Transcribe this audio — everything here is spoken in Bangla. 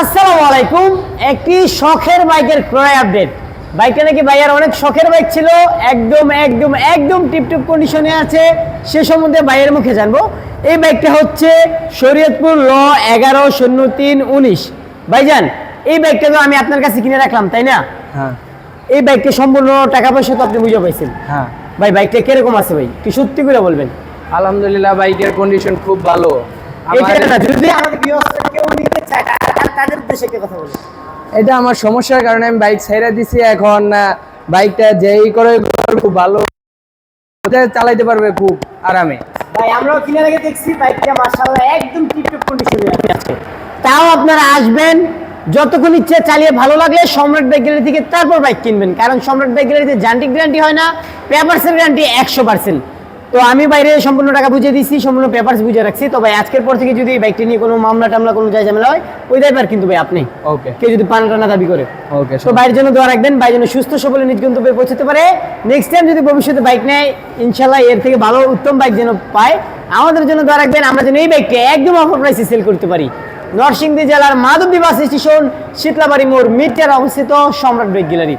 আসসালামু আলাইকুম। একটি শখের বাইকের ক্রয় আপডেট। বাইকটা নাকি ভাইয়ার অনেক শখের বাইক ছিল, একদম একদম একদম টিপটপ কন্ডিশনে আছে। সে সম্বন্ধে ভাইয়ের মুখে জানবো। এই বাইকটা হচ্ছে শরীয়তপুর ল 11-03-19। ভাইজান, এই বাইকটা তো আমি আপনার কাছে কিনে রাখলাম, তাই না? হ্যাঁ এই বাইকটা সম্পূর্ণ টাকা পয়সা তো আপনি বুঝে পাইছেন। হ্যাঁ ভাই, বাইকটা কিরকম আছে ভাই, কি সত্যি করে বলবেন? আলহামদুলিল্লাহ, বাইকের কন্ডিশন খুব ভালো। এটা না, যদি আমাদের ভিউয়ার্সরা কেউ নিতে চায় তাদের উদ্দেশ্যে একটা কথা বলুন। এটা আমার সমস্যার কারণে আমি বাইক ছেড়ে দিছি। এখন বাইকটা যেই করে খুব ভালো চালাইতে পারবে খুব আরামে। ভাই, আমরাও কিনে রেখে দেখছি বাইকটা মাশাআল্লাহ একদম টিপটপ কন্ডিশনে আছে। তাও আপনারা আসবেন, যতক্ষণ ইচ্ছে চালিয়ে ভালো লাগলে সম্রাট বাইক গ্যালারি থেকে তারপর বাইক কিনবেন, কারণ সম্রাট বাইক গ্যালারিতে যান্ত্রিক গ্যারান্টি হয় না, পেপারসের গ্যারান্টি 100%। তো আমি বাইরে সম্পূর্ণ টাকা বুঝিয়ে দিচ্ছি, সম্পূর্ণ পেপারস বুঝিয়ে রাখছি। তো ভাই, আজকের পর থেকে যদি এই বাইকটি নিয়ে কোনো মামলা টামলা কোনো যায় ঝামেলা হয়, ওই দায়ভার কিন্তু ভাই আপনি। ওকে কেউ যদি পানা টানা দাবি করে। ওকে, তো বাইরের জন্য দোয়া রাখবেন, বাইরের জন্য সুস্থ সবলে নিজ গন্তব্যে পৌঁছতে পারে। নেক্সট টাইম যদি ভবিষ্যতে বাইক নেয়, ইনশাল্লাহ এর থেকে ভালো উত্তম বাইক যেন পায়। আমাদের জন্য দোয়া রাখবেন, আমরা যেন এই বাইককে একদম অফার প্রাইসে সেল করতে পারি। নরসিংদী জেলার মাধবদী বাস স্টেশন, শীতলাবাড়ি মোড়, মিরটার অবস্থিত সম্রাট বাইক গ্যালারি।